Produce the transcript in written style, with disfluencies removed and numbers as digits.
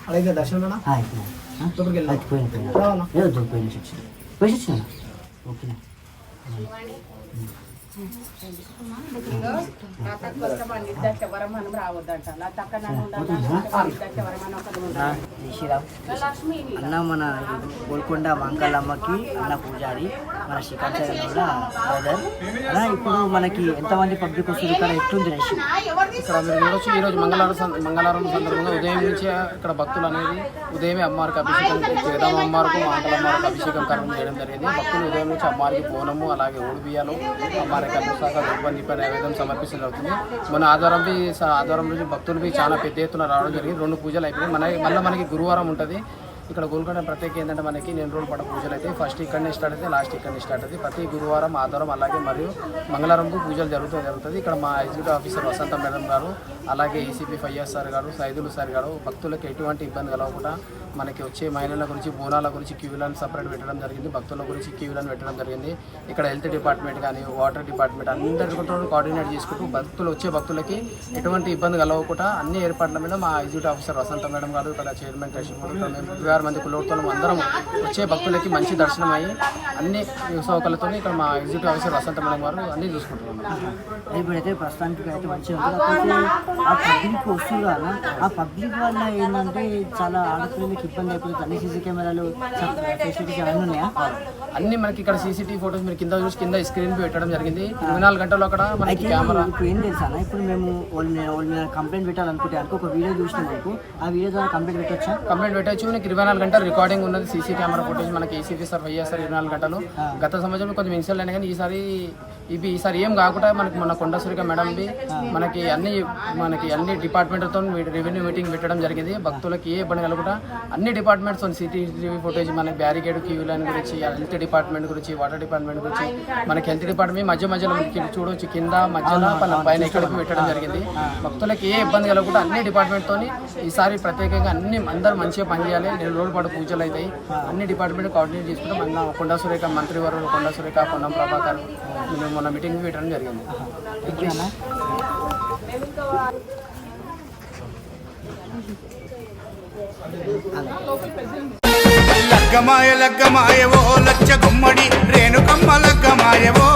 అడిగితే దర్శనం ఓకే అన్న మన గోల్కొండ మంగళమ్మకి అన్న పూజారి మన శ్రీకాంత్ బ్రదర్ అన్న ఇప్పుడు మనకి ఎంతమంది పబ్లిక్ వస్తుంది ఇక్కడ ఎట్లుంది రష్ ఇక్కడ మీరు చూడొచ్చు. ఈరోజు మంగళవారం సందర్భంగా ఉదయం నుంచి ఇక్కడ భక్తులు అనేది ఉదయమే అమ్మవారికి అభిషేకం చేద్దాం, అమ్మవారికి అమ్మవారికి అభిషేకం కర్మం చేయడం జరిగింది. భక్తులు ఉదయం నుంచి అమ్మవారికి బోనము అలాగే ఓడిబియ్యాలు అమ్మవారికి అభిషేకం నైవేద్యం సమర్పించడం జరుగుతుంది. మన ఆధారం నుంచి భక్తులు చాలా పెద్ద ఎత్తున రావడం జరిగింది. 2 పూజలు అయిపోయినాయి. మళ్ళీ మనకి గురువారం ఉంటుంది. ఇక్కడ గోల్కొండ ప్రత్యేక ఏంటంటే మనకి 4 రోజుల పాటు పూజలు అయితే ఫస్ట్ ఇక్కడనే స్టార్ట్ అయితే లాస్ట్ ఇక్కడనే స్టార్ట్ అవుతుంది. ప్రతి గురువారం ఆధారం అలాగే మరియు మంగళవారంకు పూజలు జరుగుతుంది. ఇక్కడ మా ఎగ్జిక్యూటివ్ ఆఫీసర్ వసంత మేడం గారు అలాగే ఏసీపీ ఫయ్యాజ్ సార్ గారు సైదులు సార్ గారు భక్తులకు ఎటువంటి ఇబ్బంది కలగకుండా మనకి వచ్చే మహిళల గురించి బోనాల గురించి క్యూలను సపరేట్ పెట్టడం జరిగింది. భక్తుల గురించి క్యూలను పెట్టడం జరిగింది. ఇక్కడ హెల్త్ డిపార్ట్మెంట్ కానీ వాటర్ డిపార్ట్మెంట్ అందరితో కోఆర్డినేట్ చేసుకుంటూ వచ్చే భక్తులకి ఎటువంటి ఇబ్బంది కలగకుండా అన్ని ఏర్పాట్ల మీద మా ఎగ్జిక్యూటివ్ ఆఫీసర్ వసంత మేడం గారు ఇక్కడ చైర్మన్ కృష్ణ మంది కులవతో అందరం వచ్చే భక్తులకి మంచి దర్శనం అయ్యి అన్ని సౌకర్యాలతో ఇక్కడ మా ఎగ్జిక్యూటివ్ ఆఫీసర్ వసంత మేడం గారు అన్ని చూసుకుంటున్నాం. ఇప్పుడైతే ప్రస్తుతానికి అయితే మంచిగా ఉంటుంది. ఆ పబ్లిక్ వస్తుంది కదా, ఆ పబ్లిక్ వల్ల ఏంటంటే చాలా ఆడపిల్లలకి ఇబ్బంది అయిపోతుంది. అన్ని సీసీ కెమెరాలు ఫెసిలిటీస్ అవన్నీ ఉన్నాయా? అన్ని మనకి ఇక్కడ సీసీటీవీ ఫోటోస్ మీరు కింద స్క్రీన్ పెట్టడం జరిగింది. 24 గంటలు అక్కడ మనకి కెమెరా. ఇప్పుడు ఏం తెలుసా, ఇప్పుడు మేము వాళ్ళు కంప్లైంట్ పెట్టాలనుకుంటే ఒక వీడియో చూసినాం అనుకో, ఆ వీడియో ద్వారా కంప్లైంట్ పెట్టొచ్చా? కంప్లైంట్ పెట్టచ్చు. నీకు 24 గంటలు రికార్డింగ్ ఉన్నది. సీసీ కెమెరా ఫోటేజ్ మనకి ఏసీపీ సార్ వైఎస్ఆర్ 24 గంటలు. గత సంవత్సరం కొంచెం ఇన్సిడెంట్ అయినా కానీ ఈసారి ఏం కాకుండా మనకి మన కొండసురిక మేడం మనకి అన్ని డిపార్ట్మెంట్తో రెవెన్యూ మీటింగ్ పెట్టడం జరిగింది. భక్తులకి ఏ ఇబ్బంది కలగకుండా అన్ని డిపార్ట్మెంట్స్ సీసీటీవీ ఫోటేజ్ మనకి బ్యారికేడ్ క్యూ లైన్ గురించి హెల్త్ డిపార్ట్మెంట్ గురించి వాటర్ డిపార్ట్మెంట్ గురించి మనకి హెల్త్ డిపార్ట్మెంట్ మధ్యలో చూడవచ్చు. కింద మధ్యలో పైన ఎక్కడికి పెట్టడం జరిగింది. భక్తులకి ఏ ఇబ్బంది కలగకుండా అన్ని డిపార్ట్మెంట్తో ఈసారి ప్రత్యేకంగా అందరూ మంచిగా పనిచేయాలి. 4 రోజుల పాటు పూజలు అవుతాయి. అన్ని డిపార్ట్మెంట్ కోఆర్డినేట్ చేసుకుంటే మన కొండా సురేఖ మంత్రివర్యులు కొండా సురేఖ పొన్నం ప్రభాకర్ మేము మొన్న మీటింగ్ పెట్టడం జరిగింది. లగ్గమాయ ఓ లచ్చ గుమ్మడి రేణుకమ్మ లగ్గమాయవో